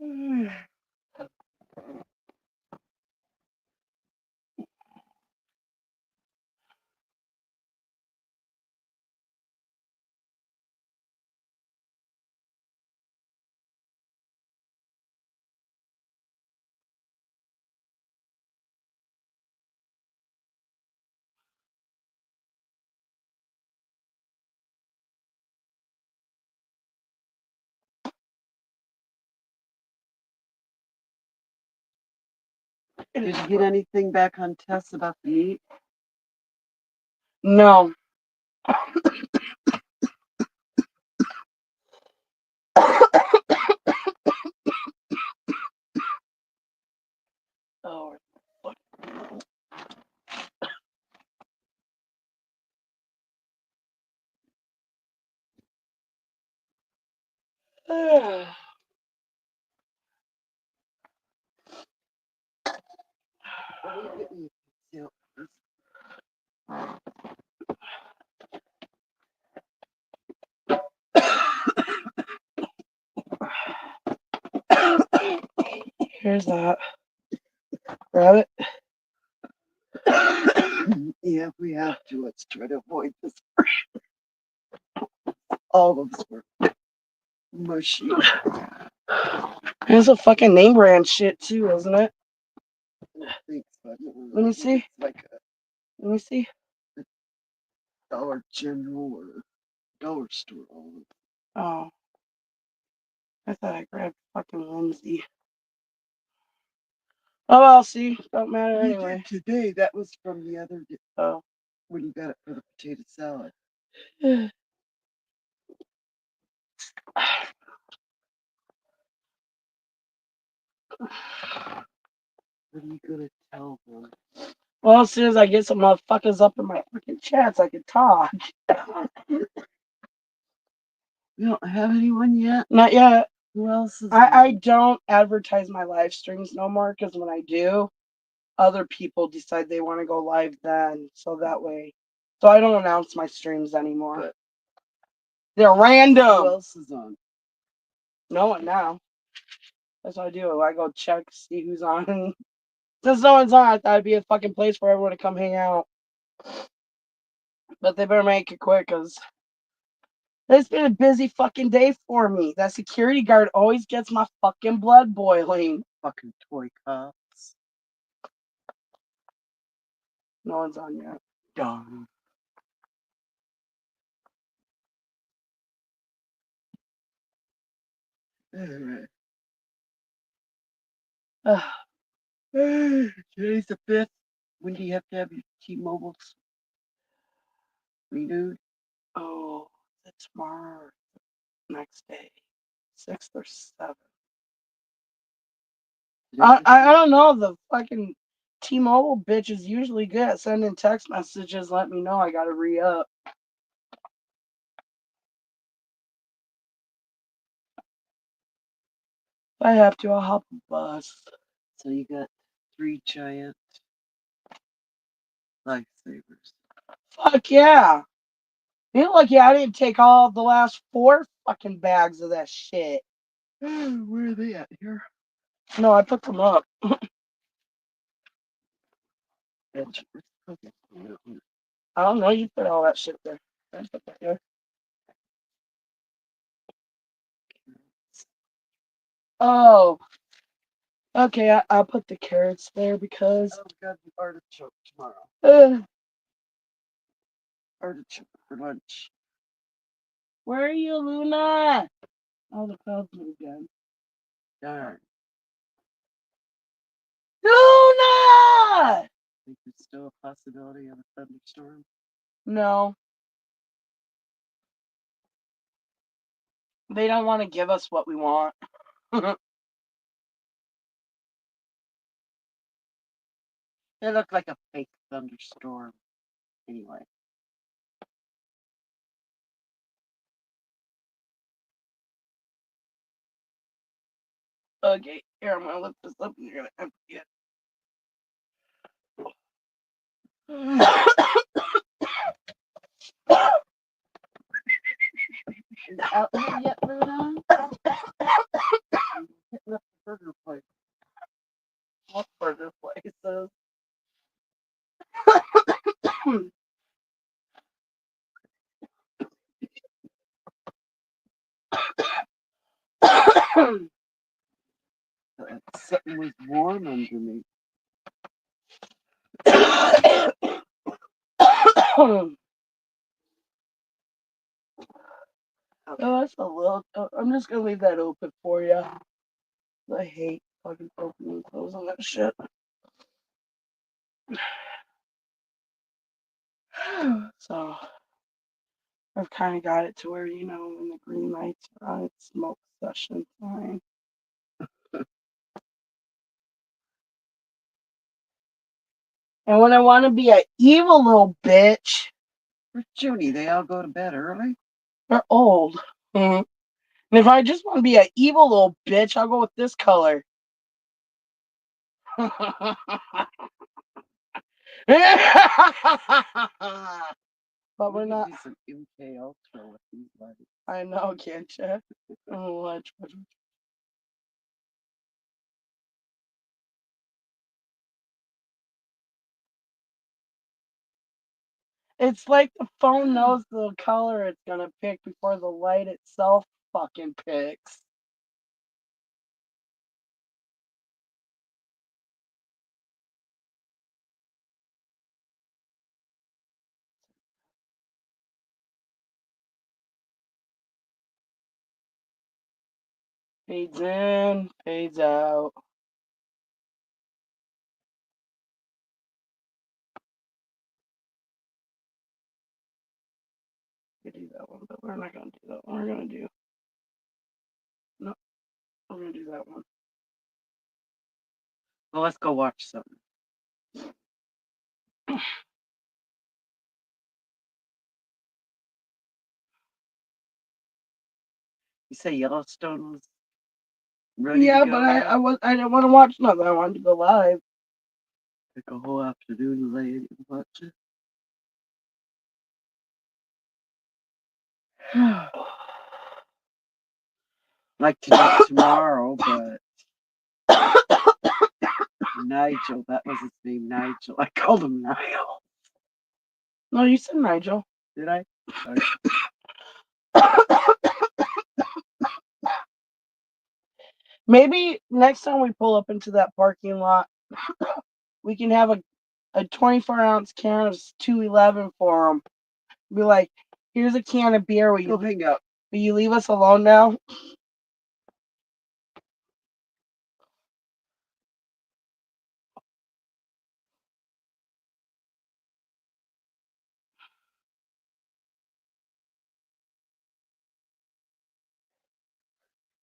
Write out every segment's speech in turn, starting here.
Did you get anything back on Tess about the meat? No. Oh, here's that. Grab it. Yeah, if we have to, let's try to avoid this. All of us were mushy. Here's a fucking name brand shit too, isn't it? I think so. Let me see. It's like Let me see. a Dollar General or dollar store. Oh. I thought I grabbed fucking Lindsay. Oh, I'll see. Don't matter You did anyway. today, that was from the other day Oh. when you got it for the potato salad. What are you gonna tell them? Well, as soon as I get some motherfuckers up in my fucking chats, I can talk. You don't have anyone yet? Not yet. Who else is I don't advertise my live streams no more because when I do, other people decide they want to go live then. So that way. So I don't announce my streams anymore. But they're random. Who else is on? No one now. That's what I do. I go check, see who's on. Since no one's on, I thought it'd be a fucking place for everyone to come hang out. But they better make it quick because it's been a busy fucking day for me. That security guard always gets my fucking blood boiling. Fucking toy cops. No one's on yet. Darn. Alright. Today's the 5th. When do you have to have your T-Mobile renewed? Oh, it's tomorrow. Next day. 6th or 7th. I don't know. The fucking T-Mobile bitch is usually good at sending text messages. Let me know I gotta re-up. If I have to, I'll hop a bus. So you got 3 giant lifesavers. Fuck yeah. You're lucky I didn't take all the last 4 fucking bags of that shit. Where are they at here? No, I put them up. I don't know. You put all that shit there. I put that there. Oh. Okay, I'll put the carrots there because. Oh, we got the artichoke tomorrow. Artichoke for lunch. Where are you, Luna? Oh, the clouds moved again. Darn. Luna! Think there's still a possibility of a thunderstorm? No. They don't want to give us what we want. It looked like a fake thunderstorm. Anyway. Okay, here, I'm gonna lift this up and you're gonna empty it. Is it out here yet, Luna? Something was warm underneath. Oh, that's a little. I'm just gonna leave that open for you. I hate fucking opening and closing that shit. So I've kind of got it to where, you know, when the green lights are on, it's smoke session time. And when I want to be an evil little bitch, Where's Judy? They all go to bed early? they're old. And if I just want to be an evil little bitch, I'll go with this color. But we're not. Do some MK Ultra with these lights. I know, can't you? Watch. It's like the phone knows the color it's gonna pick before the light itself fucking picks. Fades in, fades out. We could do that one, but we're not gonna do that one. We're gonna do no, we're gonna do that one. Well, let's go watch something. You say Yellowstone was ready Yeah, to go? but Yet? I didn't want to watch nothing. I wanted to go live. Took a whole afternoon to lay it and watch it. Like to do it tomorrow, but Nigel, that was his name, Nigel. I called him Niall. No, you said Nigel. Did I? Maybe next time we pull up into that parking lot, we can have a 24-ounce can of 211 for them. Be like, here's a can of beer. Go hang up. Will you leave us alone now?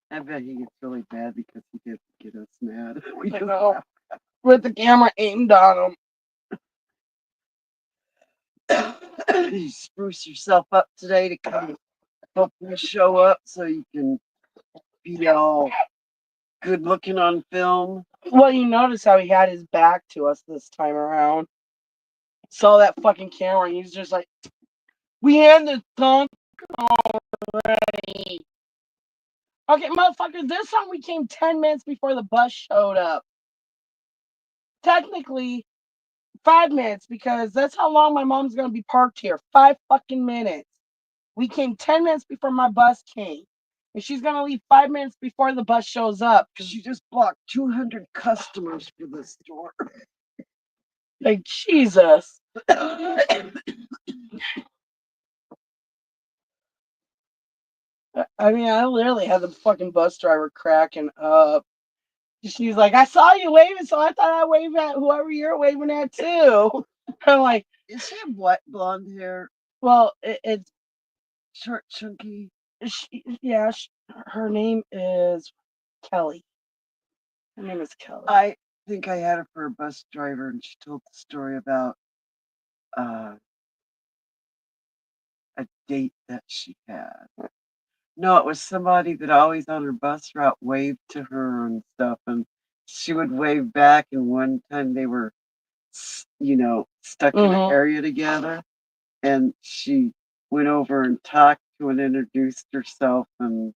I bet he gets really bad because he gets get us mad. We I just know. laugh. With the camera aimed on him. You spruce yourself up today to come help me show up so you can be all good looking on film. Well, you notice how he had his back to us this time around. Saw that fucking camera, and he's just like, we had the song already. Okay, motherfucker, this time we came 10 minutes before the bus showed up. Technically, 5 minutes, because that's how long my mom's gonna be parked here. 5 fucking minutes. We came 10 minutes before my bus came. And she's gonna leave 5 minutes before the bus shows up. Because you just blocked 200 customers for the store. Like, Jesus. I mean, I literally had the fucking bus driver cracking up. She's like, I saw you waving, so I thought I'd wave at whoever you're waving at too. I'm like, Does she have what blonde hair? well, it's Short, chunky. Her name is Kelly. Her name is Kelly. I think I had her for a bus driver, and she told the story about a date that she had. No, it was somebody that always on her bus route waved to her and stuff, and she would wave back. And one time they were, stuck in an area together, and she went over and talked to and introduced herself, and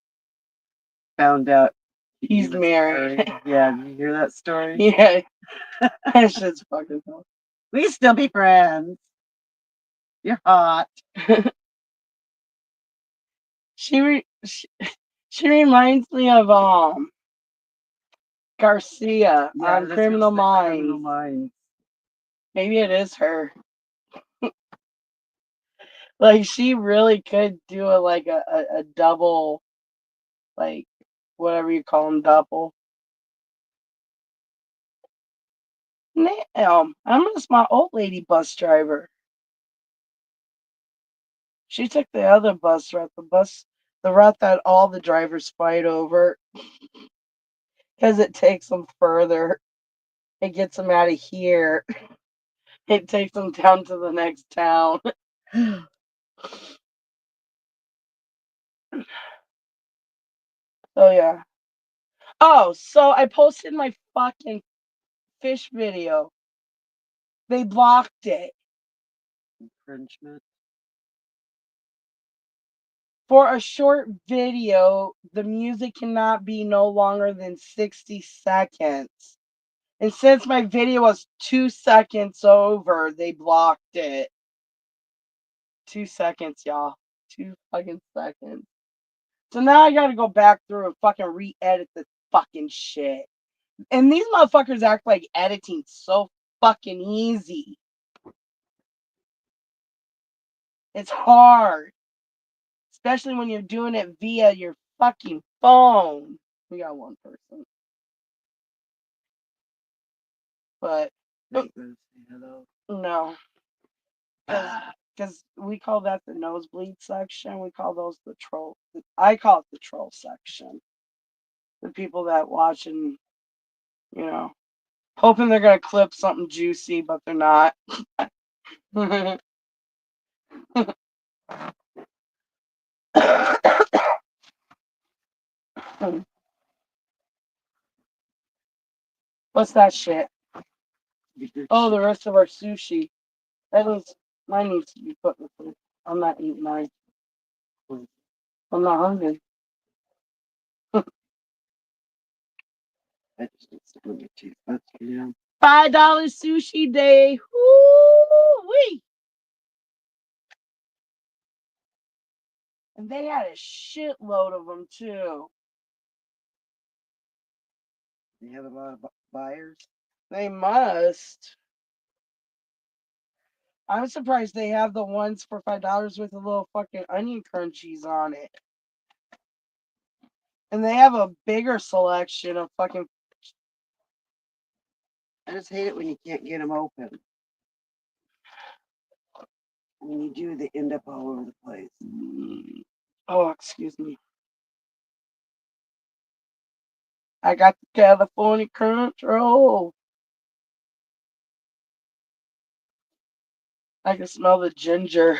found out he's married. Yeah, did you hear that story? Yeah, that shit's fucking cool. We can still be friends. You're hot. she She reminds me of Garcia Yeah, on that's Criminal what's the Criminal Minds. Minds. Maybe it is her. Like she really could do a double, like whatever you call them, double. Damn, I miss my old lady bus driver. She took the other the route that all the drivers fight over, because it takes them further. It gets them out of here. It takes them down to the next town. So yeah. Oh, so I posted my fucking fish video. They blocked it. Infringement. For a short video, the music cannot be no longer than 60 seconds. And since my video was 2 seconds over, they blocked it. 2 seconds, y'all. 2 fucking seconds. So now I gotta go back through and fucking re-edit this fucking shit. And these motherfuckers act like editing's so fucking easy. It's hard. Especially when you're doing it via your fucking phone. We got one person. But Are you gonna say hello? no. Because we call that the nosebleed section. We call those the troll. I call it the troll section. The people that watch and, you know, hoping they're going to clip something juicy, but they're not. What's that shit? Oh, the rest of our sushi. Mine needs to be put in the food. I'm not eating mine. I'm not hungry. I just need some of your teeth. That's yeah. $5 sushi day. Woo-wee. And they had a shitload of them too. They have a lot of buyers. They must. I'm surprised they have the ones for $5 with a little fucking onion crunchies on it. And they have a bigger selection of fucking. I just hate it when you can't get them open. When you do, they end up all over the place. Oh, excuse me. I got the California crunch roll. I can smell the ginger.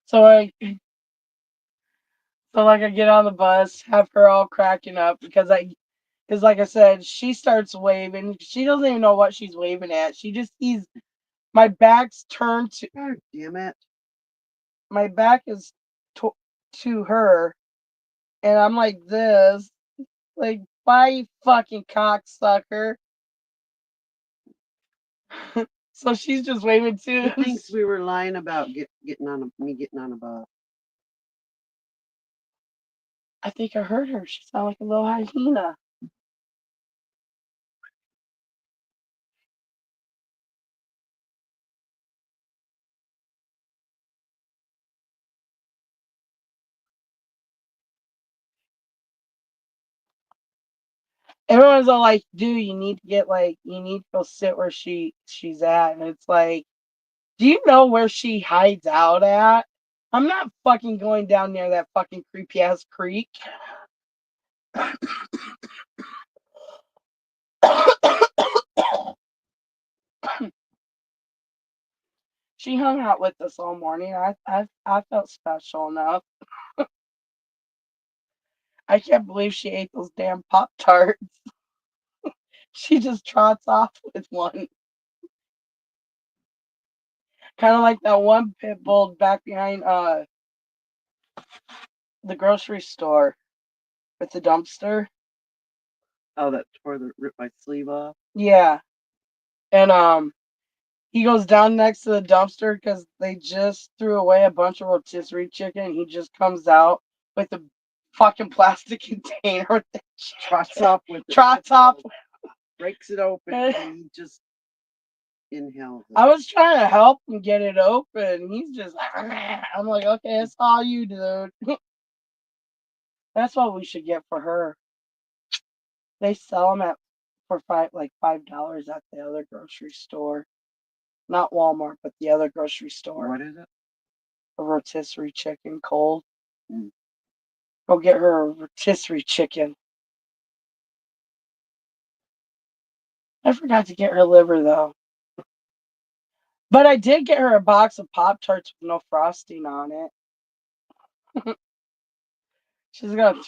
So I get on the bus, have her all cracking up because like I said, she starts waving. She doesn't even know what she's waving at. She just sees my back's turned to. God damn it! My back is to her, and I'm like this, like, bye, you fucking cocksucker. So she's just waving too. Who thinks we were lying about getting on me getting on a bus? I think I heard her. She sounded like a little hyena. Everyone's all like, dude, you need to go sit where she's at. And it's like, do you know where she hides out at? I'm not fucking going down near that fucking creepy ass creek. She hung out with us all morning. I felt special enough. I can't believe she ate those damn Pop Tarts. She just trots off with one. Kind of like that one pit bull back behind the grocery store with the dumpster. Oh, that ripped my sleeve off. Yeah. And he goes down next to the dumpster because they just threw away a bunch of rotisserie chicken. He just comes out with a fucking plastic container with the Trots off with it. trots off. Breaks it open and he just inhales it. I was trying to help him get it open. He's just, I'm like, okay, it's all you, dude. That's what we should get for her. They sell them for $5 at the other grocery store, not Walmart, but the other grocery store. What is it? A rotisserie chicken cold. Mm. Go get her a rotisserie chicken. I forgot to get her liver though. But I did get her a box of Pop Tarts with no frosting on it. she's gonna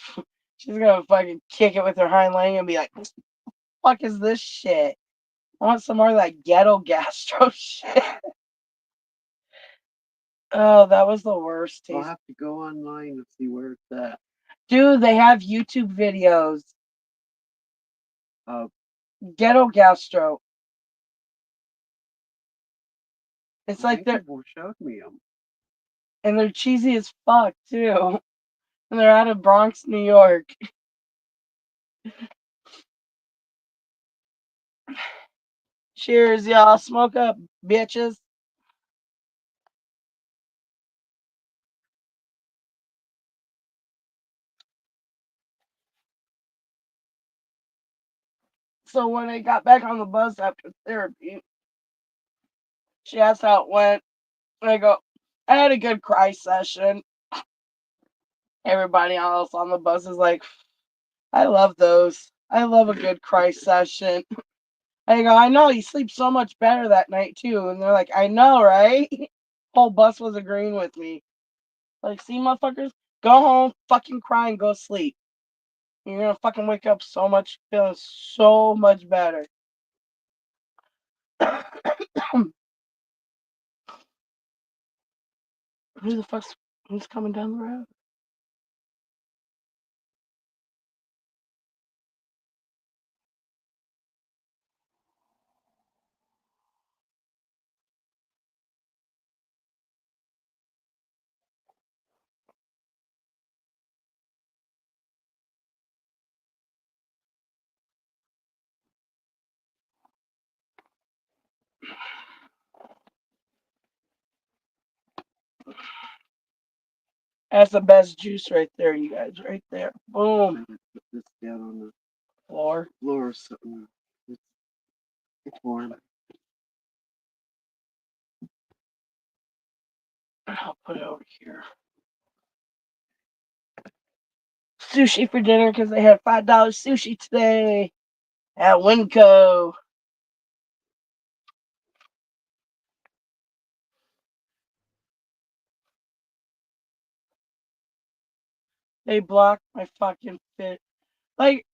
she's gonna fucking kick it with her hind leg and be like, "What the fuck is this shit? I want some more of that ghetto gastro shit." Oh, that was the worst I'll taste. have to go online and see where it's at. Dude, they have YouTube videos. Uh, Ghetto gastro. It's like they're people showed me them. and they're cheesy as fuck too. And they're out of Bronx, New York. Cheers, y'all. Smoke up, bitches. So when I got back on the bus after therapy, she asked how it went. And I go, I had a good cry session. Everybody else on the bus is like, I love those. I love a good cry session. I go, I know, you sleep so much better that night too. And they're like, I know, right? Whole bus was agreeing with me. Like, see, motherfuckers, go home, fucking cry, and go sleep. You're gonna fucking wake up feeling so much better. Who the fuck's who's coming down the road? That's the best juice right there, you guys. Right there. Boom. Put this down on the Floor. floor so it's warm. I'll put it over here. Sushi for dinner because they had $5 sushi today at Winco. They blocked my fucking fit. Like,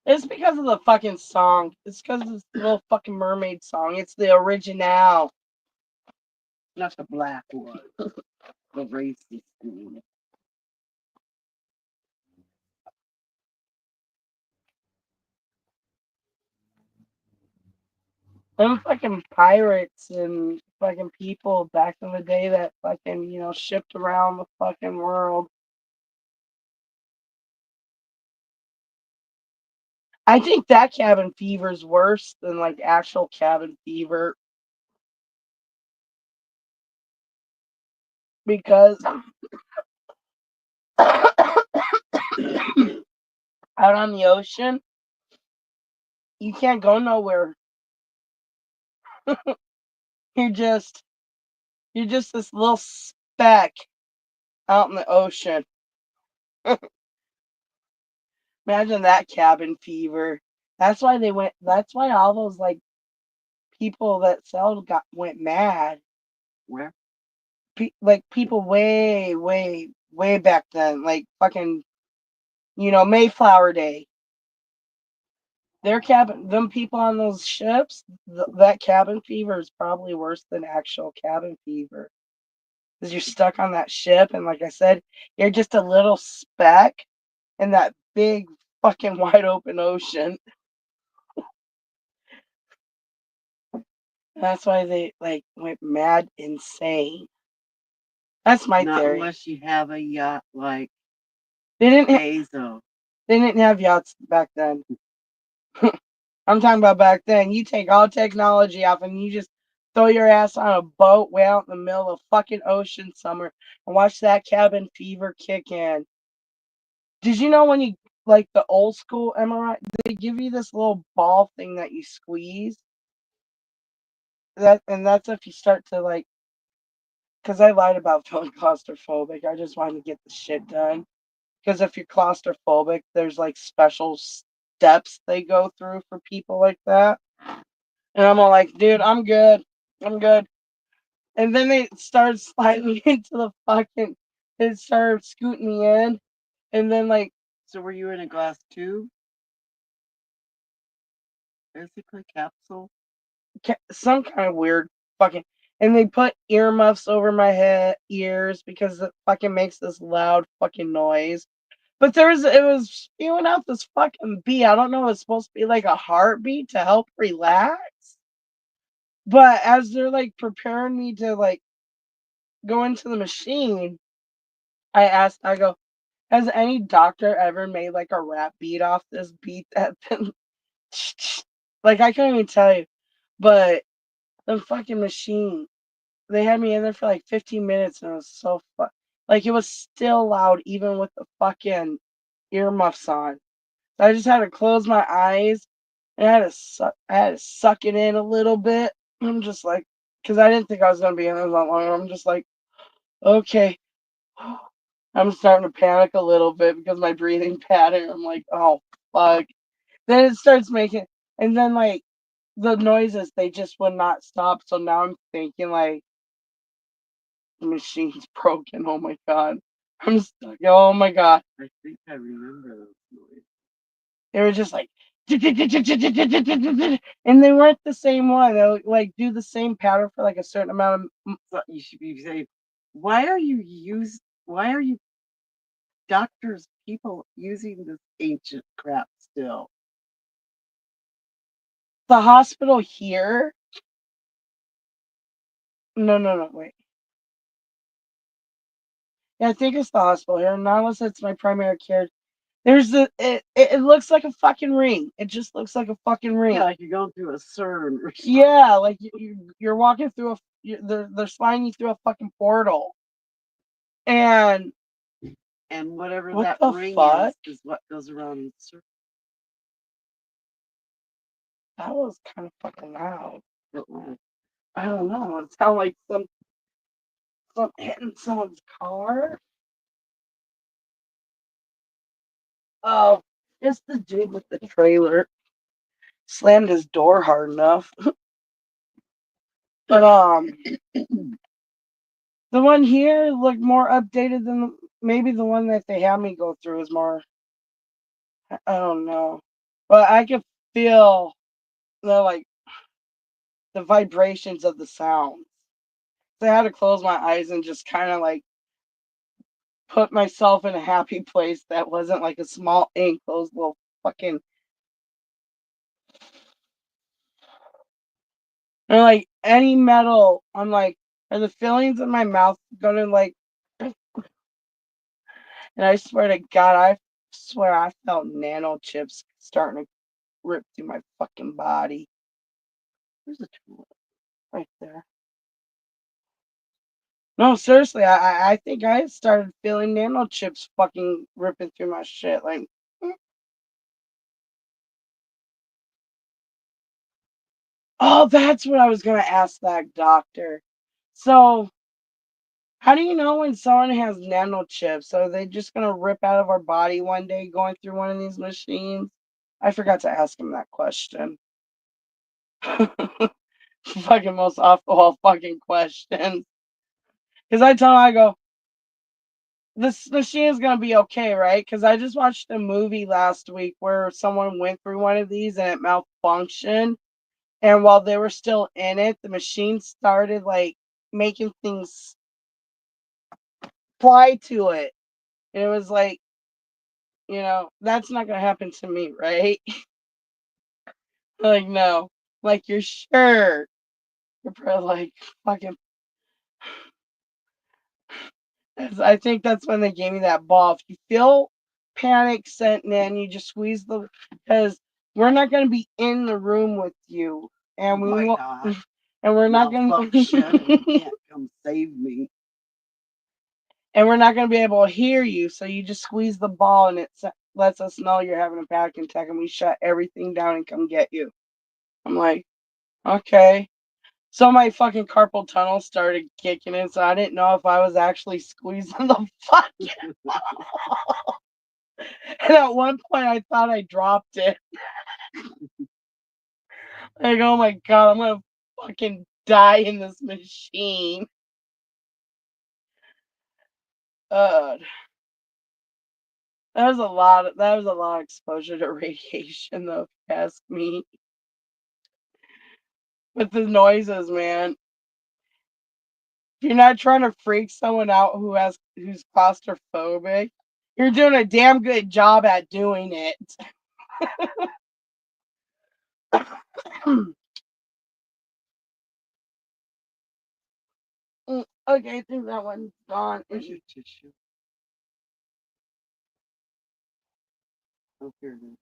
it's because of the fucking song. It's because of this little fucking mermaid song. It's the original. Not the black one. The racist one. Them fucking pirates and fucking people back in the day that fucking, shipped around the fucking world. I think that cabin fever is worse than like actual cabin fever because out on the ocean, you can't go nowhere. You're just you're just this little speck out in the ocean. Imagine that cabin fever. That's why all those like people that went mad. Where? Like people way, way, way back then, like fucking, Mayflower Day. Them people on those ships, that cabin fever is probably worse than actual cabin fever. Because you're stuck on that ship, and like I said, you're just a little speck. in that big fucking wide open ocean. That's why they like went mad insane. That's my Not theory. unless you have a yacht like They didn't Bezos. they didn't have yachts back then. I'm talking about back then. You take all technology off and you just throw your ass on a boat way out in the middle of fucking ocean somewhere and watch that cabin fever kick in. Did you know when you like the old school MRI, they give you this little ball thing that you squeeze? That's if you start to like, because I lied about feeling claustrophobic. I just wanted to get the shit done. Because if you're claustrophobic, there's like special steps they go through for people like that. And I'm all like, dude, I'm good. I'm good. And then they started sliding me into the fucking, they started scooting me in. And then like So were you in a glass tube? Basically capsule? some kind of weird fucking, and they put earmuffs over my head ears because it fucking makes this loud fucking noise. But it was spewing out this fucking beat. I don't know, it's supposed to be like a heartbeat to help relax. But as they're like preparing me to like go into the machine, I go, has any doctor ever made like a rap beat off this beat that been like I couldn't even tell you. But the fucking machine, they had me in there for like 15 minutes and it was so like it was still loud even with the fucking earmuffs on. So I just had to close my eyes and I had to suck it in a little bit. I'm just like, because I didn't think I was gonna be in there that long. I'm just like, okay. I'm starting to panic a little bit because my breathing pattern. I'm like, oh fuck. Then it starts making, and then like the noises, they just would not stop. So now I'm thinking like the machine's broken. Oh my god. I'm stuck. Oh my god. I think I remember those noises. They were just like, and they weren't the same one. They would like do the same pattern for like a certain amount of. So you should be saying, why are you doctors, people using this ancient crap still? The hospital here. No, no, no. Wait. Yeah, I think it's the hospital here. Not unless it's my primary care. There's it looks like a fucking ring. It just looks like a fucking ring. Yeah, like you're going through a CERN or something. Yeah, like you're walking through they're sliding you through a fucking portal. And And whatever what that the ring fuck? is what goes around in circles. That was kind of fucking loud. Oh, I don't know. It sounded like some hitting someone's car. Oh, it's the dude with the trailer. Slammed his door hard enough. But the one here looked more updated than maybe the one that they had me go through is more. I don't know, but I could feel the like the vibrations of the sound. So I had to close my eyes and just kind of like put myself in a happy place that wasn't like a small enclosed little fucking. And like any metal, I'm like, are the fillings in my mouth gonna like? And I swear to God, I swear I felt nano chips starting to rip through my fucking body. There's a tool right there. No, seriously, I think I started feeling nano chips fucking ripping through my shit. Like, oh, that's what I was gonna ask that doctor. So, how do you know when someone has nano chips? Are they just gonna rip out of our body one day going through one of these machines? I forgot to ask him that question. Fucking most off the wall fucking question. Because I tell him, I go, this machine is gonna be okay, right? Because I just watched a movie last week where someone went through one of these and it malfunctioned. And while they were still in it, the machine started like making things fly to it. And it was like That's not gonna happen to me, right? Like, no. Like, you're sure. You're probably like, fucking. I think that's when they gave me that ball. If you feel panic setting in, you just squeeze the. Because we're not gonna be in the room with you, and we Why won't. not? And we're not gonna. Malfunction and you can't come save me. And we're not gonna be able to hear you. So you just squeeze the ball, and lets us know you're having a panic attack, and we shut everything down and come get you. I'm like, okay. So my fucking carpal tunnel started kicking in, so I didn't know if I was actually squeezing the fucking. And at one point, I thought I dropped it. Like, oh my god, I'm gonna fucking die in this machine. Uh, that was a lot. That was a lot of exposure to radiation, though. If you ask me, with the noises, man. If you're not trying to freak someone out who's claustrophobic, you're doing a damn good job at doing it. Okay, I think that one's gone. Where's your tissue? Oh, here it is.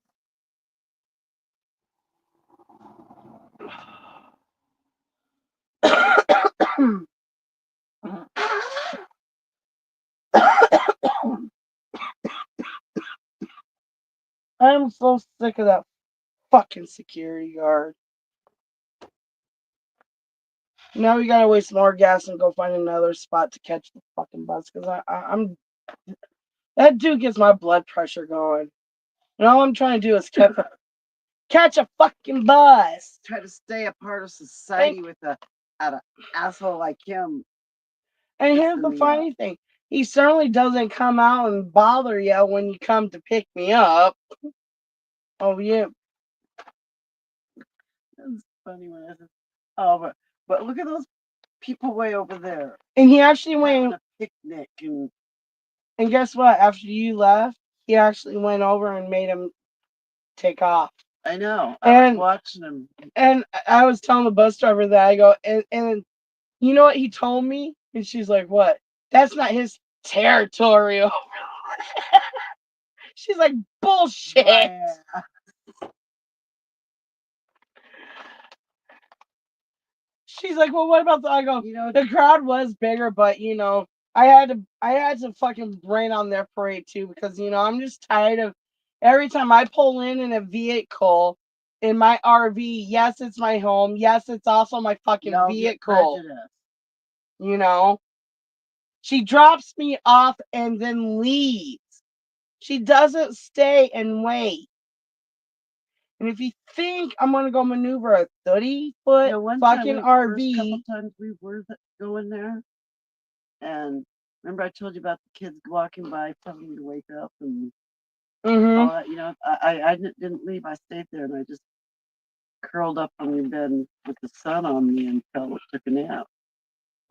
I'm so sick of that fucking security guard. Now we gotta waste more gas and go find another spot to catch the fucking bus because I'm that dude gets my blood pressure going. And all I'm trying to do is catch a fucking bus. Try to stay a part of society with an asshole like him. And here's Pissing the me off. funny thing. He certainly doesn't come out and bother you when you come to pick me up. Oh yeah. It's funny when I said, oh, but look at those people way over there And he actually having went a picnic and and guess what? After you left, he actually went over and made him take off. I know. I was And watching him. and I was telling the bus driver that I go and you know what he told me? And she's like, "What? That's not his territory." She's like, "Bullshit." My, She's like, "Well, what about the?" I go, you know, "The crowd was bigger, but I had to fucking rain on their parade too because I'm just tired of every time I pull in a vehicle in my RV. Yes, it's my home. Yes, it's also my fucking y'all get vehicle. prejudice. You know, she drops me off and then leaves. She doesn't stay and wait. And if you think I'm gonna go maneuver a 30-foot One time, fucking first couple RV, times we were going there, and remember I told you about the kids walking by telling me to wake up and mm-hmm. all that. I didn't leave. I stayed there and I just curled up on the bed with the sun on me until it took a nap.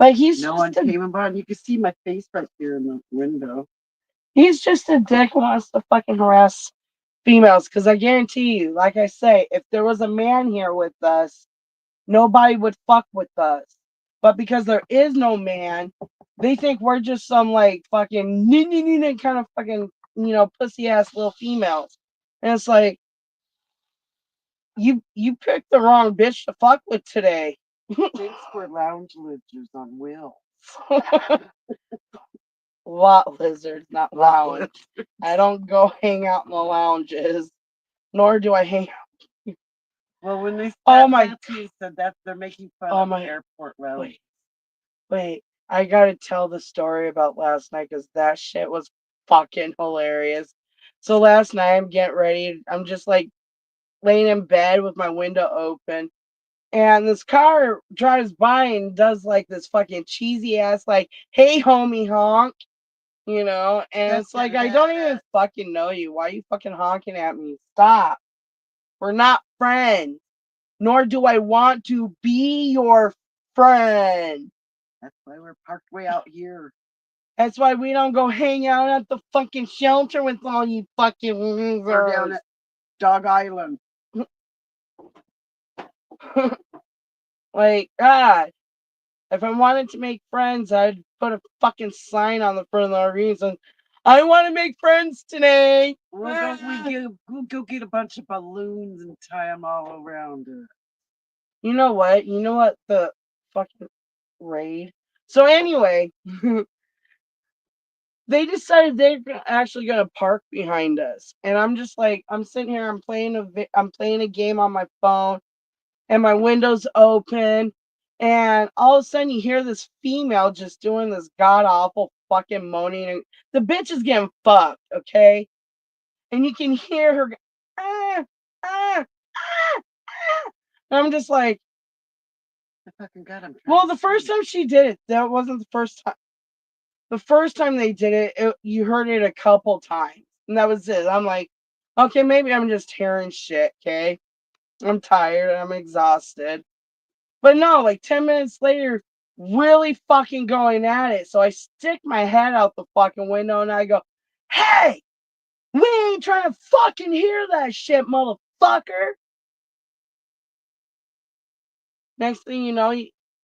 Like No one came in by, and you could see my face right here in the window. he's just a dick who wants to fucking harass females. Because I guarantee you, like I say, if there was a man here with us, nobody would fuck with us. But because there is no man, they think we're just some like fucking kind of fucking pussy ass little females. And it's like you picked the wrong bitch to fuck with today. Thanks for lounge lizards on wheels. Lot lizards, not Lot lounge. lizards. I don't go hang out in the lounges, nor do I hang. Well, when they Oh my! Nancy said that they're making fun Oh of my! airport rally. Wait! I gotta tell the story about last night because that shit was fucking hilarious. So last night I'm getting ready. I'm just like laying in bed with my window open, and this car drives by and does like this fucking cheesy ass like, "Hey, homie, honk." And it's like, I don't even fucking know you. Why are you fucking honking at me? Stop. We're not friends. Nor do I want to be your friend. That's why we're parked way out here. That's why we don't go hang out at the fucking shelter with all you fucking Or down losers. at Dog Island. Like, God, if I wanted to make friends, I'd put a fucking sign on the front of the reason. I want to make friends today. We'll go get a bunch of balloons and tie them all around her. You know what? You know what? The fucking raid. So anyway, they decided they're actually gonna park behind us, and I'm just like, I'm sitting here, I'm playing a game on my phone, and my window's open, and all of a sudden you hear this female just doing this god awful fucking moaning, and the bitch is getting fucked, okay, and you can hear her, ah, ah, ah, ah. And I'm just like, I fucking God, I'm trying well, to the first see. time she did it, that wasn't the first time. The first time they did it, you heard it a couple times, and that was it. I'm like, okay, maybe I'm just hearing shit. Okay, I'm tired. I'm exhausted. But no, like 10 minutes later, really fucking going at it. So I stick my head out the fucking window and I go, "Hey, we ain't trying to fucking hear that shit, motherfucker." Next thing you know,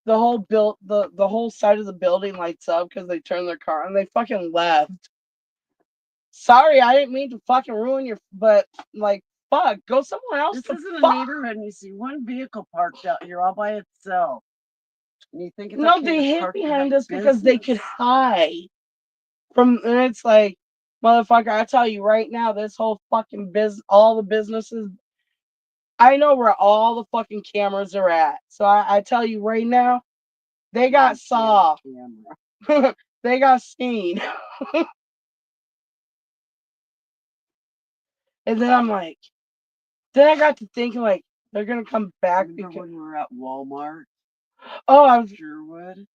the whole side of the building lights up because they turned their car and they fucking left. Sorry, I didn't mean to fucking ruin your, but like, fuck, go somewhere else This to isn't a fuck. neighborhood, and you see one vehicle parked out here all by itself. And you think it's No, okay they to hid park behind behind us because they could business? hide from, and it's like, motherfucker, I tell you right now, this whole fucking all the businesses, I know where all the fucking cameras are at. So I tell you right now, they got Maybe she had a saw. camera. They got seen. And then I'm like, then I got to thinking, like, they're gonna come back Remember because, when we were at Walmart, oh, I was, Sherwood?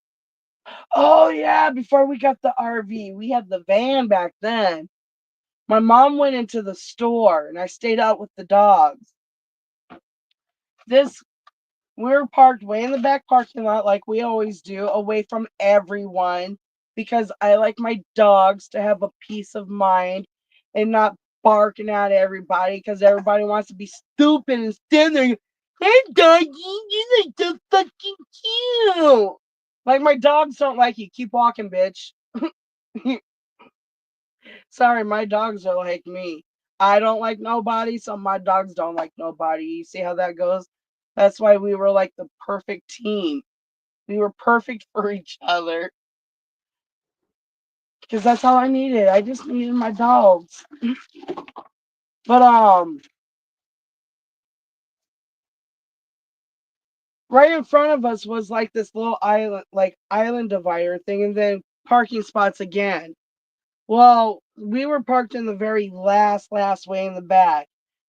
oh yeah, before we got the RV, we had the van back then. My mom went into the store and I stayed out with the dogs. This We were parked way in the back parking lot like we always do, away from everyone because I like my dogs to have a peace of mind and not barking at everybody because everybody wants to be stupid and stand there. Hey, doggy, you look so fucking cute. Like my dogs don't like you. Keep walking, bitch. Sorry, my dogs are like me. I don't like nobody, so my dogs don't like nobody. You see how that goes? That's why we were like the perfect team. We were perfect for each other because that's all I needed. I just needed my dogs. But right in front of us was like this little island, like island divider thing, and then parking spots again. Well, we were parked in the very last way in the back,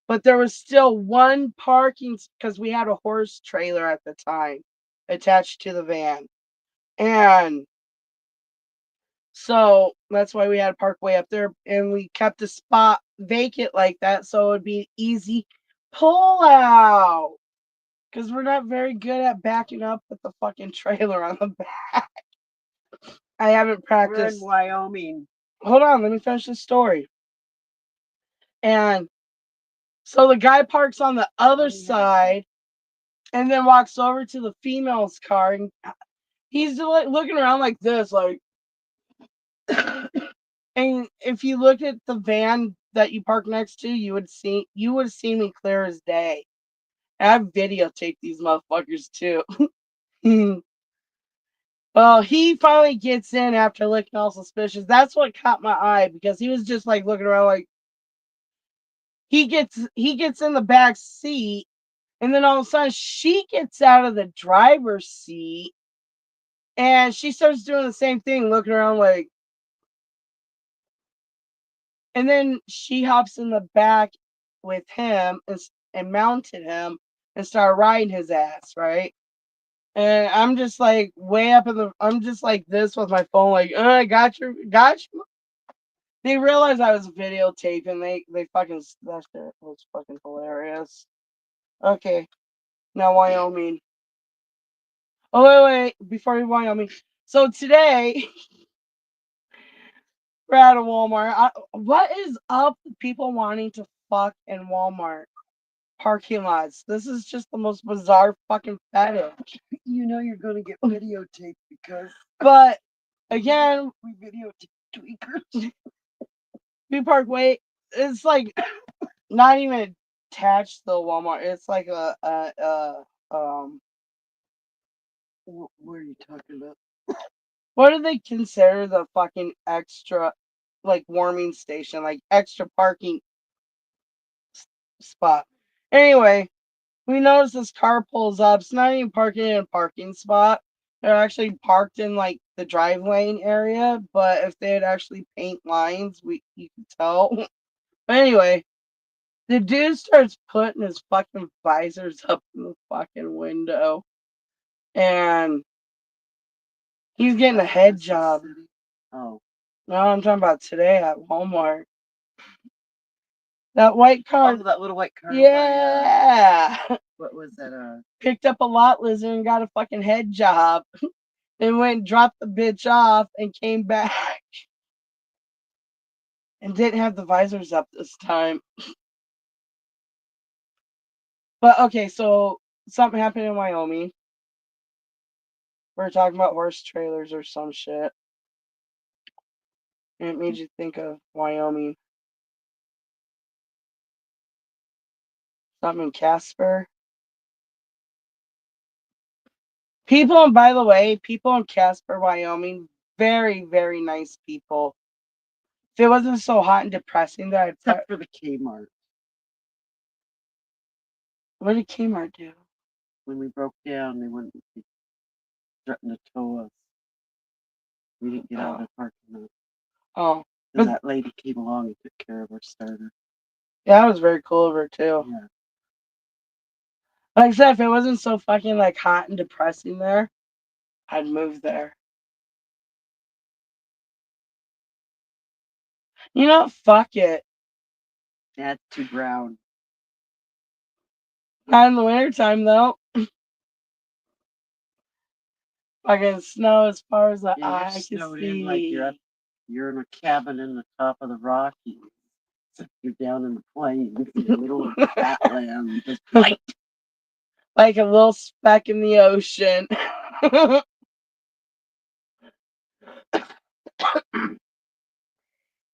but there was still one parking because we had a horse trailer at the time attached to the van. And so that's why we had to park way up there and we kept the spot vacant like that so it would be easy pull out because we're not very good at backing up with the fucking trailer on the back. I haven't We're in practiced. Wyoming. Hold on, let me finish this story. And so the guy parks on the other Let me have that. side and then walks over to the female's car and he's like looking around like this, like, and if you looked at the van that you park next to, you would see me clear as day. And I've videotaped these motherfuckers too. Well, he finally gets in after looking all suspicious. That's what caught my eye because he was just like looking around like he gets in the back seat and then all of a sudden she gets out of the driver's seat and she starts doing the same thing, looking around like, and then she hops in the back with him and mounted him and started riding his ass, right? And I'm just like way up in the, I'm just like this with my phone, like, I got you. They realized I was videotaping. They fucking, that shit was fucking hilarious. Okay, now Wyoming. Oh wait, before we Wyoming. So today We're at a Walmart. What is up with people wanting to fuck in Walmart parking lots? This is just the most bizarre fucking fetish. You know you're gonna get videotaped because But again, we videotape tweakers. we park way. It's like not even attached to the Walmart. It's like What are you talking about? what do they consider the fucking extra, like warming station, like extra parking spot? Anyway, we notice this car pulls up. It's not even parking in a parking spot. They're actually parked in like the drive lane area. But if they had actually paint lines, you could tell. But anyway, the dude starts putting his fucking visors up in the fucking window, and he's getting a head job. Oh. No, I'm talking about today at Walmart. That white car. Oh, that little white car. Yeah. What was that? Picked up a lot lizard and got a fucking head job. Then went and dropped the bitch off and came back and didn't have the visors up this time. But okay, so something happened in Wyoming. We're talking about horse trailers or some shit. And it made you think of Wyoming. Something in Casper. People, and by the way, people in Casper, Wyoming, very, very nice people. If it wasn't so hot and depressing that Except for the Kmart. What did Kmart do? When we broke down, they wouldn't be threatening to tow us. We didn't get out of the parking lot. Oh. Then that lady came along and took care of our starter. Yeah, that was very cool of her too. Yeah. Like I said, if it wasn't so fucking like hot and depressing there, I'd move there. You know, fuck it. That's too brown. Not in the wintertime though. Fucking snow as far as the eye can see. Like you're in a cabin in the top of the Rockies. Except you're down in the plains in the middle of the flatland. Just white. Like a little speck in the ocean.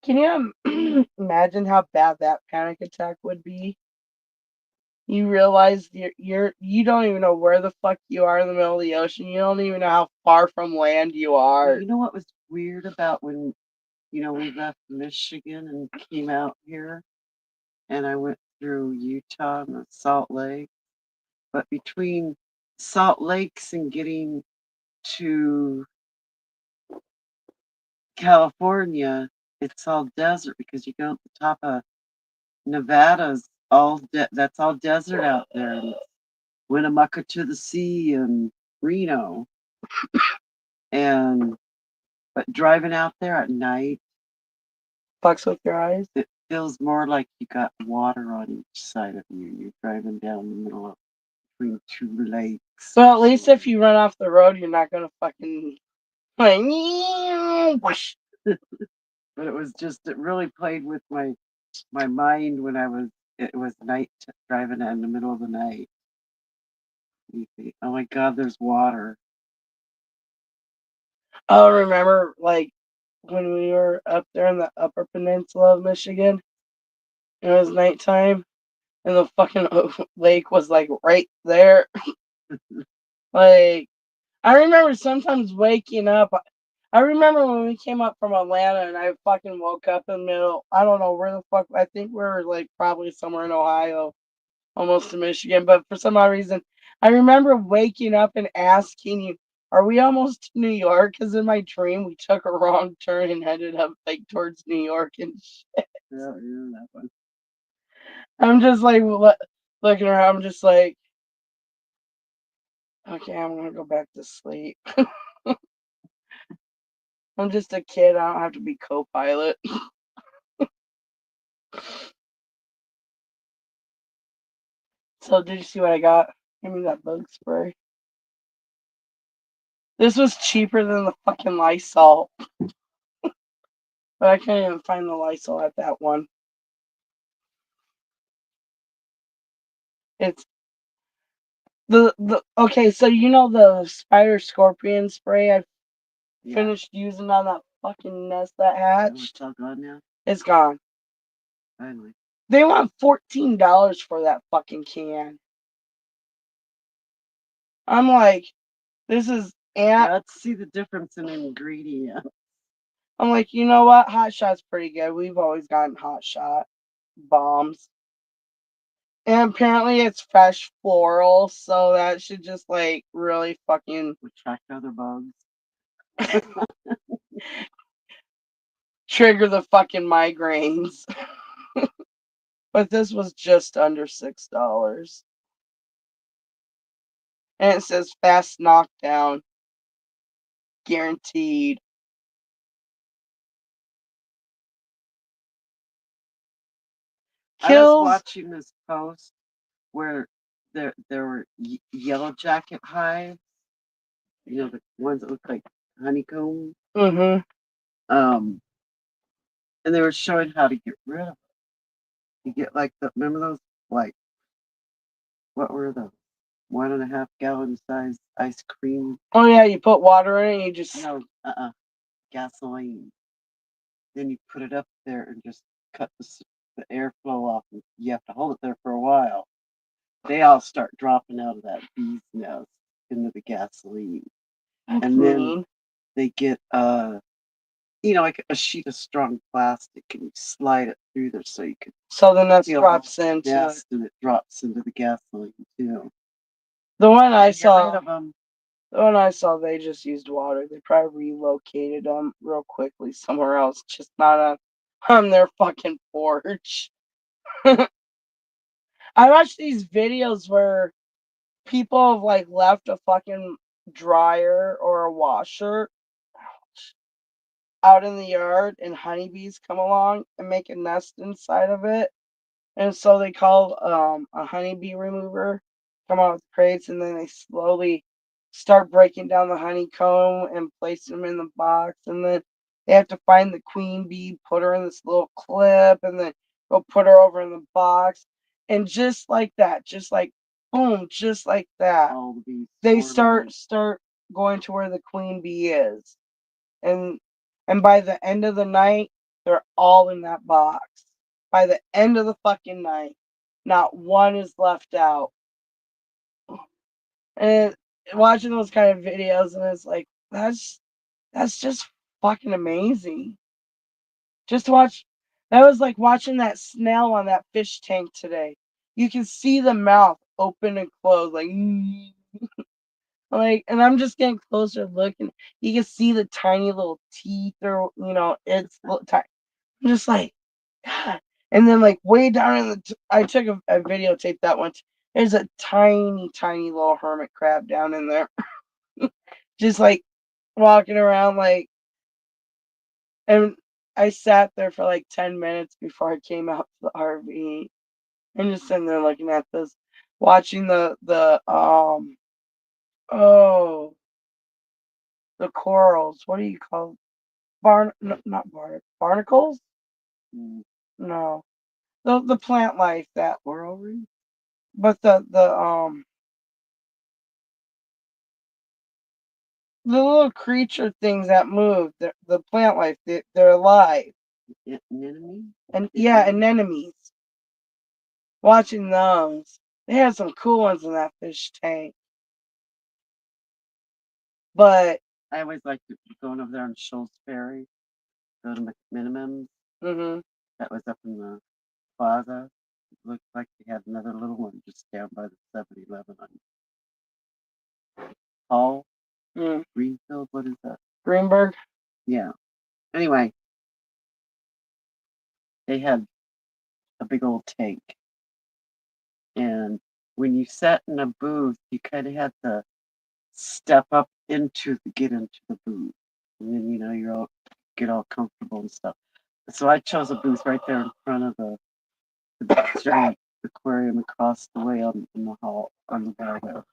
Can you imagine how bad that panic attack would be? You realize you don't even know where the fuck you are in the middle of the ocean. You don't even know how far from land you are. You know what was weird about when, we left Michigan and came out here, and I went through Utah and the Salt Lake. But between Salt Lakes and getting to California, it's all desert because you go at the top of Nevada's that's all desert out there. And Winnemucca to the sea and Reno. And but driving out there at night Fucks with your eyes. it feels more like you got water on each side of you. You're driving down the middle of between two lakes. Well, at least if you run off the road, you're not gonna fucking like whoosh. But it really played with my mind when it was night driving in the middle of the night. You think, oh my God, there's water. I'll remember like when we were up there in the upper peninsula of Michigan. It was nighttime, and the fucking lake was like right there. Like I remember sometimes waking up. I remember when we came up from Atlanta and I fucking woke up in the middle. I don't know where the fuck. I think we were like probably somewhere in Ohio, almost to Michigan. But for some odd reason, I remember waking up and asking you, "Are we almost to New York?" Because in my dream we took a wrong turn and ended up like towards New York and shit. Yeah, that one. I'm just like looking around. I'm just like, okay, I'm gonna go back to sleep. I'm just a kid. I don't have to be co-pilot. So did you see what I got? Give me that bug spray. This was cheaper than the fucking Lysol. But I can't even find the Lysol at that one. It's the okay, so you know the spider scorpion spray I finished using on that fucking nest that hatched? It's all gone now? It's gone. Finally. They want $14 for that fucking can. I'm like, this is Let's see the difference in ingredients. I'm like, you know what? Hot Shot's pretty good. We've always gotten Hot Shot bombs. And apparently it's fresh floral, so that should just like really fucking attract other bugs. trigger the fucking migraines. But this was just under $6. And it says fast knockdown. Guaranteed. I was Kills. watching this post where there were yellow jacket hives. You know, the ones that look like honeycomb. Mm-hmm. And they were showing how to get rid of it. You get like remember those, like, what were those? 1.5 gallon size ice cream. Oh yeah, you put water in it and you just No, gasoline. Then you put it up there and just cut the airflow off. And you have to hold it there for a while. They all start dropping out of that bee's nest into the gasoline. That's and then mean. they get like a sheet of strong plastic, and you slide it through there so you can So then that feel drops the into nest, and it drops into the gasoline too. the one I saw. Get rid of them. The one I saw, they just used water. They probably relocated them real quickly somewhere else, just not on their fucking porch. I watched these videos where people have like left a fucking dryer or a washer out in the yard, and honeybees come along and make a nest inside of it. And so they call a honeybee remover, come out with crates, and then they slowly start breaking down the honeycomb and place them in the box. And then they have to find the queen bee, put her in this little clip, and then go put her over in the box. And just like that, just like boom, just like that, All the bees they swarming. start going to where the queen bee is. And by the end of the night, they're all in that box. By the end of the fucking night, not one is left out. And watching those kind of videos, and it's like that's just fucking amazing. Just watch. That was like watching that snail on that fish tank today. You can see the mouth open and close, like like, and I'm just getting closer looking. You can see the tiny little teeth, or it's tiny. I'm just like, God. And then like way down in I took a videotape that one. There's a tiny, tiny little hermit crab down in there, just like walking around like. And I sat there for like 10 minutes before I came out to the RV, and just sitting there looking at this, watching the oh the corals. What do you call no, not barnacles? Mm. No, the plant life that Coral reef. But the little creature things that move, the plant life, they're alive. Anemone? And yeah, anemones. Watching those, they had some cool ones in that fish tank. But I always like going over there on Shoals Ferry, go to McMinimum's. That was up in the plaza. It looked like they had another little one just down by the 7-Eleven on Hall. Greenfield, what is that? Greenberg? Yeah. Anyway, they had a big old tank. And when you sat in a booth, you kind of had to step up get into the booth. And then, you get all comfortable and stuff. So I chose a booth right there in front of the giant aquarium across the way in the hall on the bar there.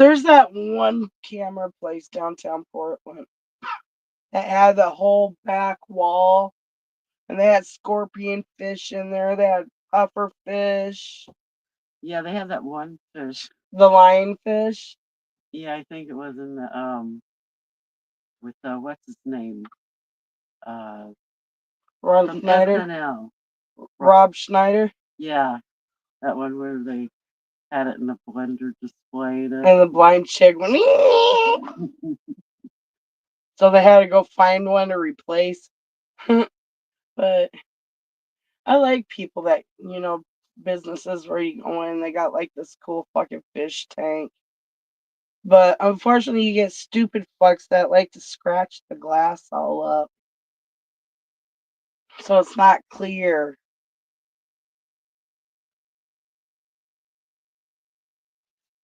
There's that one camera place downtown Portland that had the whole back wall, and they had scorpion fish in there. They had puffer fish, Yeah, they have that one fish. the lionfish. Yeah, I think it was in the with what's his name? Uh, Ron from Schneider, SNL. Rob Schneider, Yeah, that one where they had it in the blender displayed it. and the blind chick went. So they had to go find one to replace. But I like people that, businesses where you go in, they got like this cool fucking fish tank. But unfortunately, you get stupid fucks that like to scratch the glass all up. So it's not clear.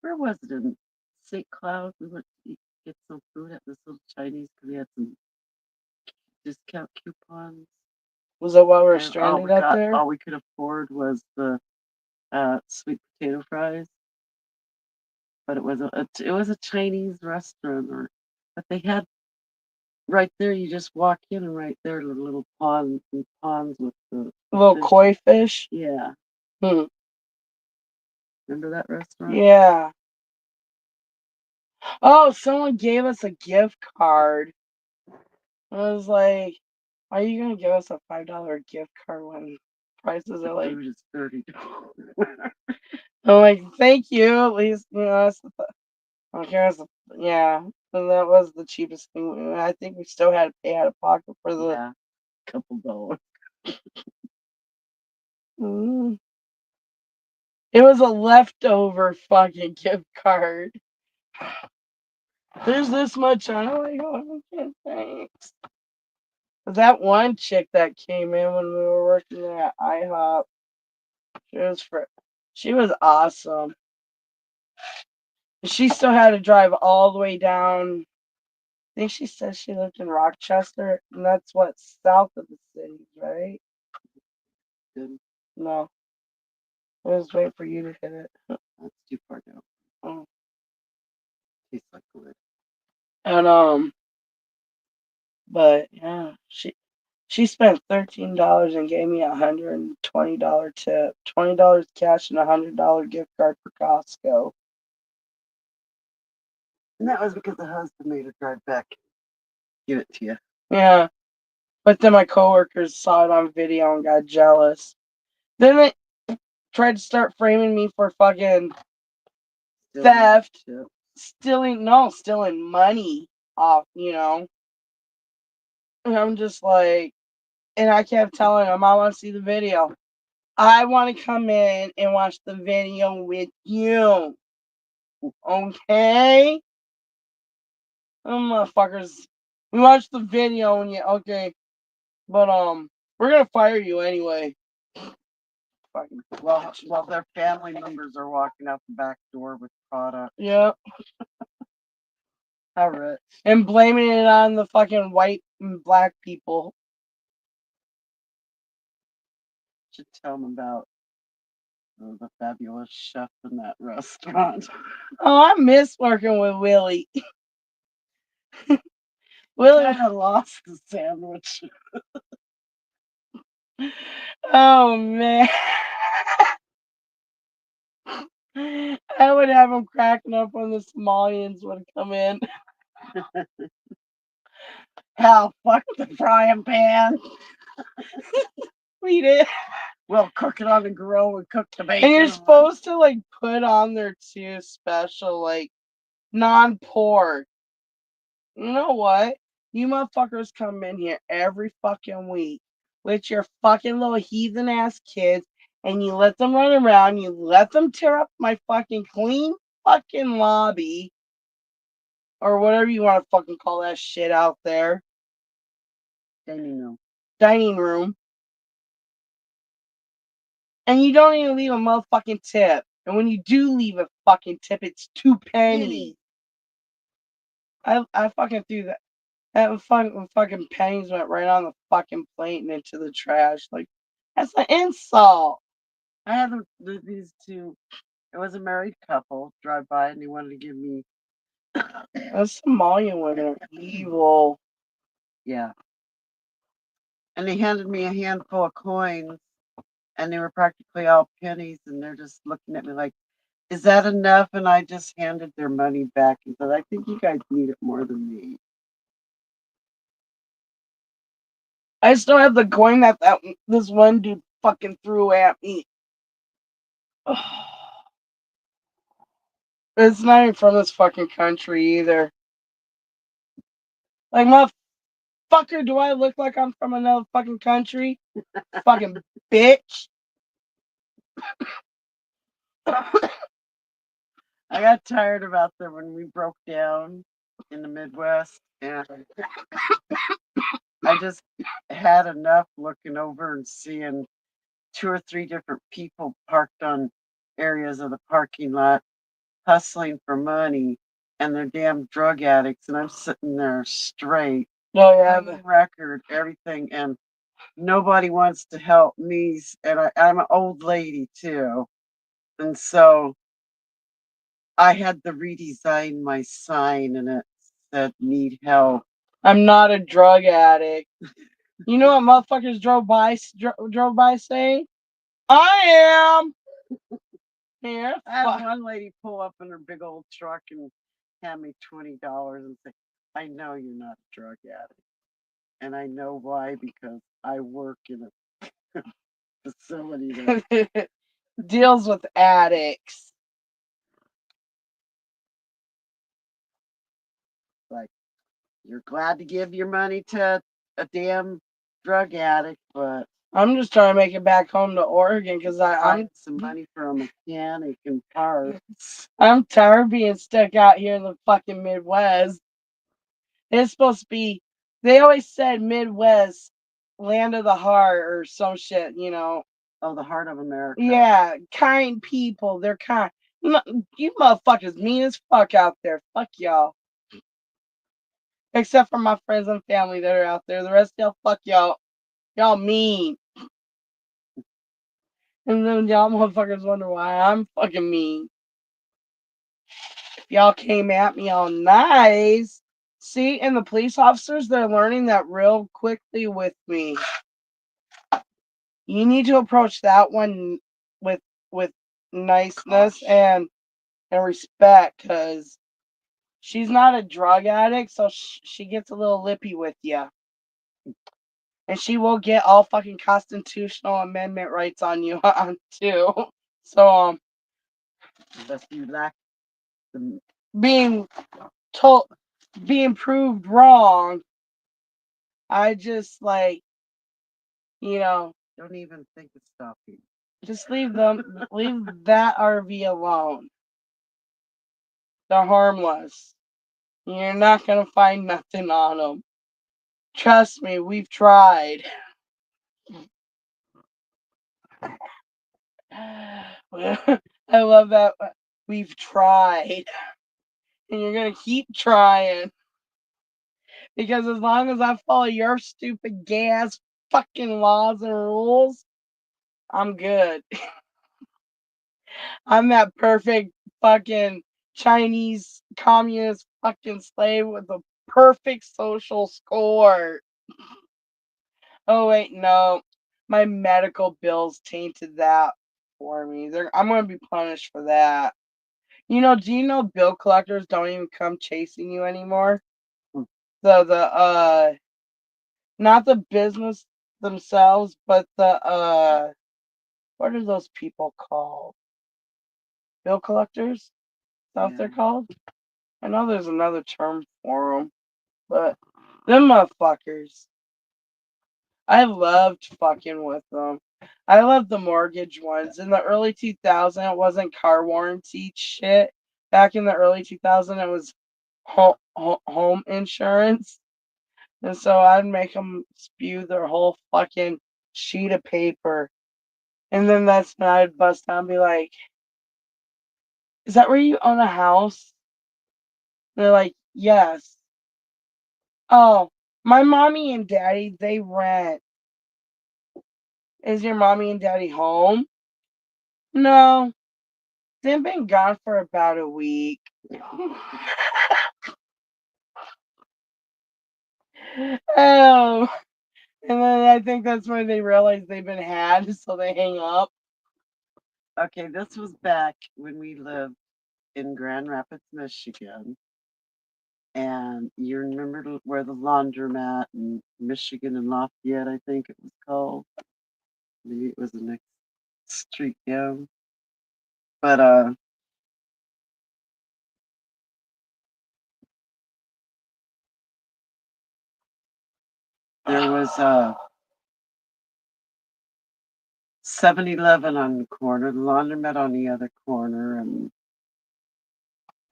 Where was it in St. Cloud? We went to get some food at this little Chinese because we had some discount coupons. Was that why we're And stranded out there? all we could afford was the sweet potato fries. But it was a Chinese restaurant, but they had right there. You just walk in, and right there, the little ponds with the Little fish. koi fish? Yeah, Hmm. remember that restaurant? Yeah. Oh, someone gave us a gift card. I was like, why are you going to give us a $5 gift card when prices The are like. food is $30. I'm like, thank you. At least, okay, yeah. And that was the cheapest thing. I think we still had to pay out of pocket for the. Yeah, couple dollars. Mm, it was a leftover fucking gift card. There's this much on it. Like, oh, okay, thanks. That one chick that came in when we were working there at IHOP, she was she was awesome. She still had to drive all the way down. I think she said she lived in Rochester, and that's what, south of the city, right? Good. No, I was waiting for you to hit it. That's too far down. Oh. Tastes like wood. And but yeah, she spent $13 and gave me $120 tip, $20 cash, and $100 gift card for Costco. And that was because the husband made her drive back, give it to you. Yeah, but then my coworkers saw it on video and got jealous. Then they tried to start framing me for fucking theft, stealing money off. And I'm just like, and I kept telling them, I want to see the video. I want to come in and watch the video with you. Okay? Them motherfuckers. We watched the video and okay. But we're gonna fire you anyway. Fucking Well, their family members are walking out the back door with product. yeah. How rich. And blaming it on the fucking white and black people. Should tell them about the fabulous chef in that restaurant. Oh, I miss working with Willie. Willie Kind of lost the sandwich. Oh man. I would have him cracking up when the Somalians would come in. Hell, fuck the frying pan. We did. We'll cook it on the grill and cook the bacon. And you're supposed to like put on there too special like non-pork. You know what? You motherfuckers come in here every fucking week with your fucking little heathen ass kids and you let them run around, you let them tear up my fucking clean fucking lobby or whatever you want to fucking call that shit out there. Dining room. And you don't even leave a motherfucking tip. And when you do leave a fucking tip, it's 2 pennies. I fucking threw that. That fucking pennies went right on the fucking plate and into the trash. Like, that's an insult. I had these two It was a married couple drive by and they wanted to give me Those Somalian women are evil. yeah. And they handed me a handful of coins and they were practically all pennies and they're just looking at me like, is that enough? And I just handed their money back and said, I think you guys need it more than me. I still have the coin that this one dude fucking threw at me. It's not even from this fucking country either. Like, motherfucker, do I look like I'm from another fucking country? Fucking bitch. I got tired about there when we broke down in the Midwest and I just had enough looking over and seeing two or three different people parked on areas of the parking lot hustling for money and they're damn drug addicts and I'm sitting there straight, Oh, yeah. clean record, everything, and nobody wants to help me. And I'm an old lady too. And so I had to redesign my sign and it said need help. I'm not a drug addict. You know what motherfuckers drove by saying? I am. Here, I had fuck. one lady pull up in her big old truck and hand me $20 and say, I know you're not a drug addict. And I know why because I work in a facility that Deals with addicts. like you're glad to give your money to a damn drug addict, but I'm just trying to make it back home to Oregon because find some money for a mechanic and parts. I'm tired of being stuck out here in the fucking Midwest. It's supposed to be. They always said Midwest, land of the heart or some shit. Oh, the heart of America. Yeah, kind people. They're kind. You motherfuckers mean as fuck out there. Fuck y'all. Except for my friends and family that are out there. The rest of y'all, fuck y'all. Y'all mean. And then y'all motherfuckers wonder why I'm fucking mean. Y'all came at me all nice. See, and the police officers, they're learning that real quickly with me. You need to approach that one with with niceness and respect, because she's not a drug addict, so she gets a little lippy with you, and she will get all fucking constitutional amendment rights on you on too. So Unless you lack the being told being proved wrong, I just like don't even think of stopping. just leave that RV alone. They're harmless. You're not gonna find nothing on them. Trust me, we've tried. I love that. We've tried, and you're gonna keep trying because as long as I follow your stupid gas fucking laws and rules, I'm good. I'm that perfect fucking Chinese communist fucking slave with a perfect social score. Oh wait, no. My medical bills tainted that for me. I'm gonna be punished for that. Do you know bill collectors don't even come chasing you anymore? Hmm. The not the business themselves, but the what are those people called? Bill collectors? Is that what they're Yeah. called? I know there's another term for them, but them motherfuckers. I loved fucking with them. I loved the mortgage ones. In the early 2000s, it wasn't car warranty shit. Back in the early 2000s, it was home insurance. And so I'd make them spew their whole fucking sheet of paper. And then that's when I'd bust down and be like, is that where you own a house? And they're like, yes. Oh, my mommy and daddy, they rent. Is your mommy and daddy home? No. They've been gone for about a week. Oh, and then I think that's when they realize they've been had, so they hang up. Okay, this was back when we lived in Grand Rapids, Michigan. And you remember where the laundromat in Michigan and Lafayette, I think it was called. Maybe it was the next street down. But there was a 7-Eleven on the corner, the laundromat on the other corner, and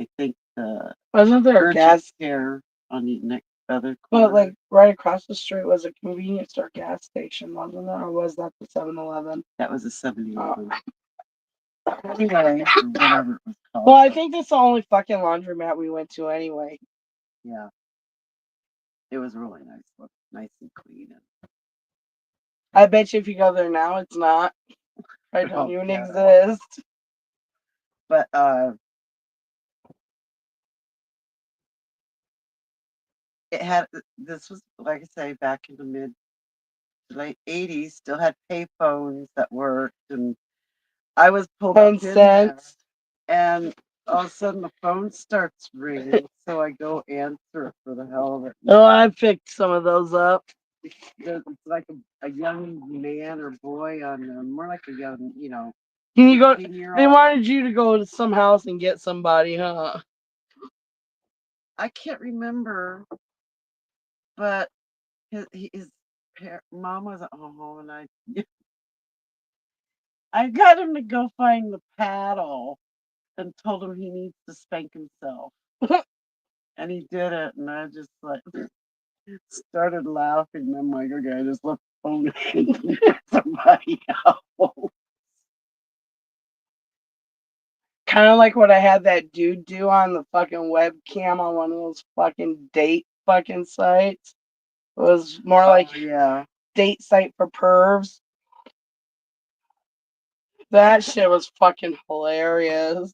I think the Wasn't there a urgent gas? care on the next other But corner. like right across the street was a convenience store gas station, wasn't there? Or was that the 7-Eleven? That was a 7-Eleven. Anyway, Or whatever it was called. well, I think that's the only fucking laundromat we went to anyway. Yeah. It was really nice, nice and clean. I bet you if you go there now, it's not. I don't Oh, even yeah. exist. But it had, this was, like I say, back in the mid to late 80s, still had pay phones that worked, and I was pulled up 10 in there, cents. and all of a sudden the phone starts ringing, so I go answer it for the hell of it. Oh, I picked some of those up. It's like a young man or boy on more like a young, Can you go? 15-year-old. They wanted you to go to some house and get somebody, huh? I can't remember, but his mom was at home, and I got him to go find the paddle and told him he needs to spank himself. And he did it, and I just like started laughing. I'm like, okay, I just left the phone and somebody else. Kind of like what I had that dude do on the fucking webcam on one of those fucking date fucking sites. It was more like Yeah. date site for pervs. That shit was fucking hilarious.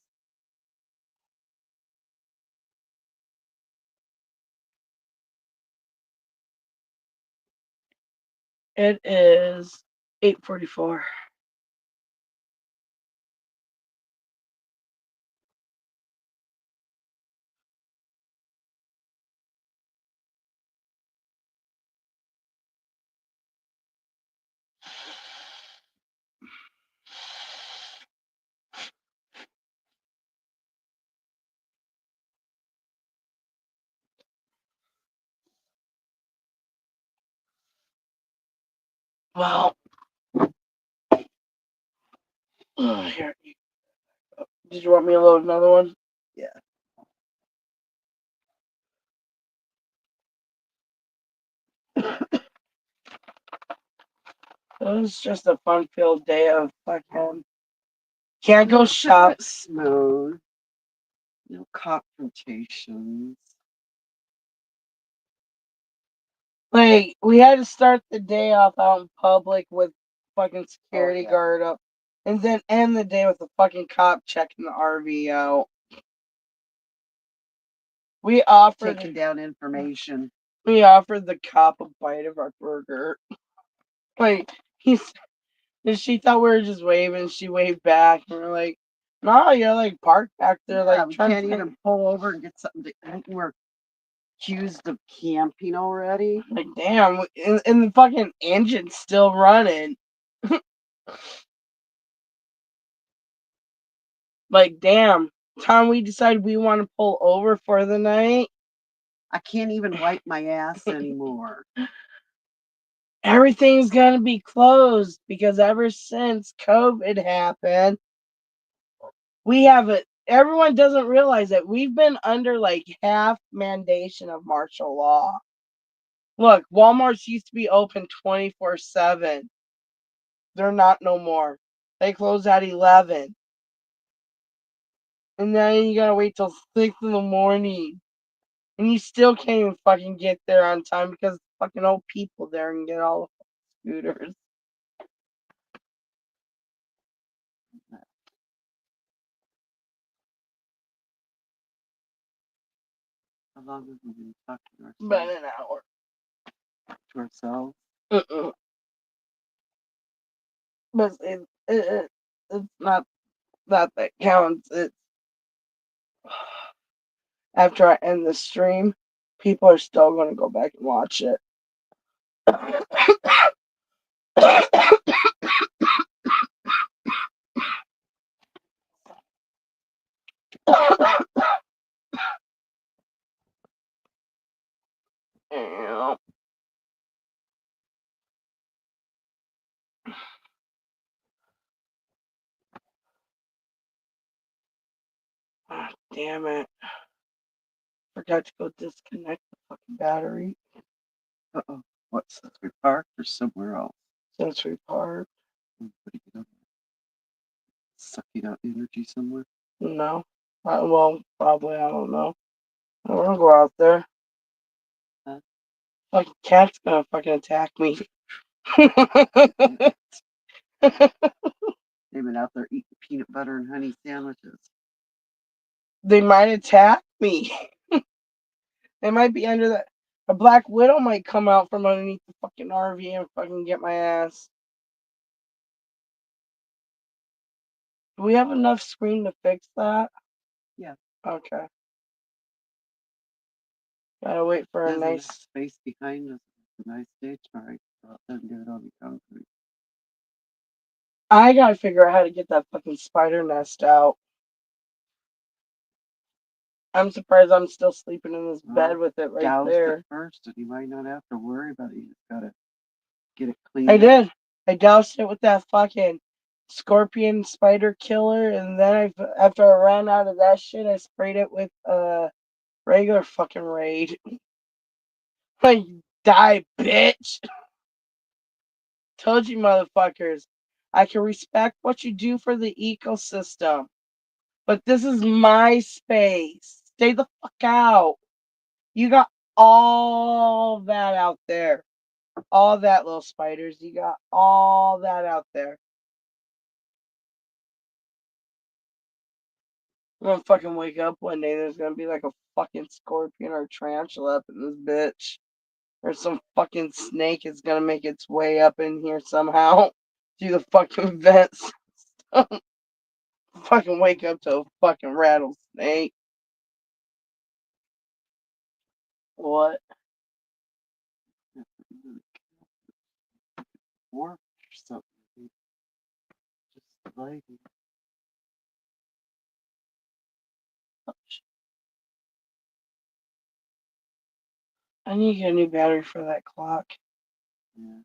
It is 8:44. Well, here. Did you want me to load another one? Yeah. It was just a fun-filled day of fucking. Can't go shop. Smooth. No confrontations. Like we had to start the day off out in public with fucking security guard up, and then end the day with a fucking cop checking the RV out. We offered Taking down information. we offered the cop a bite of our burger. Like and she thought we were just waving. She waved back, and we're like, "No, you're like parked back there, Yeah, like we trying can't to even pull over and get something to eat. We're accused of camping already. like, damn." And the fucking engine's still running. Like, damn. Time we decide we want to pull over for the night. I can't even wipe my ass anymore. Everything's gonna be closed because ever since COVID happened, we have it. Everyone doesn't realize that we've been under like half mandation of martial law. Look, Walmart's used to be open 24/7. They're not no more. They close at 11. And then you gotta wait till 6 in the morning. And you still can't even fucking get there on time because fucking old people there and get all the scooters. How long have we been talking to About ourselves? an hour. To ourselves? Mm-mm. But it's not that counts. It's after I end the stream, people are still going to go back and watch it. Yeah. Ah, damn it. Forgot to go disconnect the fucking battery. Uh-oh. What, since we parked or somewhere else? Sensory Park. What do you get up? Sucking out energy somewhere? No. Well, probably. I don't know. I don't want to go out there. Huh? Fucking cat's gonna fucking attack me. They've been out there eating peanut butter and honey sandwiches. They might attack me. They might be under the. A black widow might come out from underneath the fucking RV and fucking get my ass. Do we have enough screen to fix that? Yeah. Okay. Gotta wait for a There's nice space behind us. It's a nice stage. All right. Go out there and get it on the concrete. I gotta figure out how to get that fucking spider nest out. I'm surprised I'm still sleeping in this bed with it right Doused there. it first, and you might not have to worry about it. You just gotta get it clean. I did. I doused it with that fucking scorpion spider killer, and then after I ran out of that shit, I sprayed it with regular fucking raid. Like, die, bitch. Told you, motherfuckers. I can respect what you do for the ecosystem, but this is my space. Stay the fuck out. You got all that out there. All that, little spiders. You got all that out there. I'm gonna fucking wake up one day. There's gonna be like a fucking scorpion or tarantula up in this bitch. Or some fucking snake is gonna make its way up in here somehow through the fucking vents. Fucking wake up to a fucking rattlesnake. What? Or something. Just lighting. I need to get a new battery for that clock. Yeah.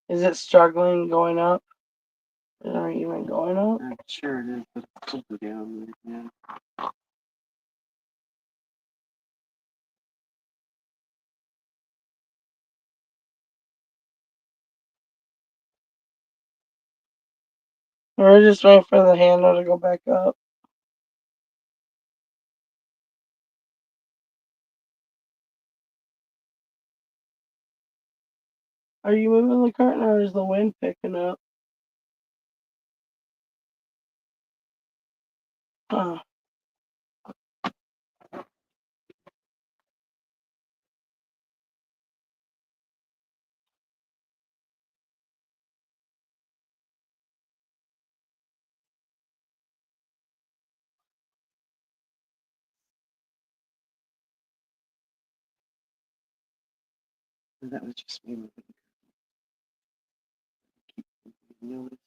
Is it struggling going up? Is it even going up? I'm sure it is, but it's over down right now. We're just waiting for the handle to go back up. Are you moving the curtain or is the wind picking up? Huh. And that was just me moving. Keep notice.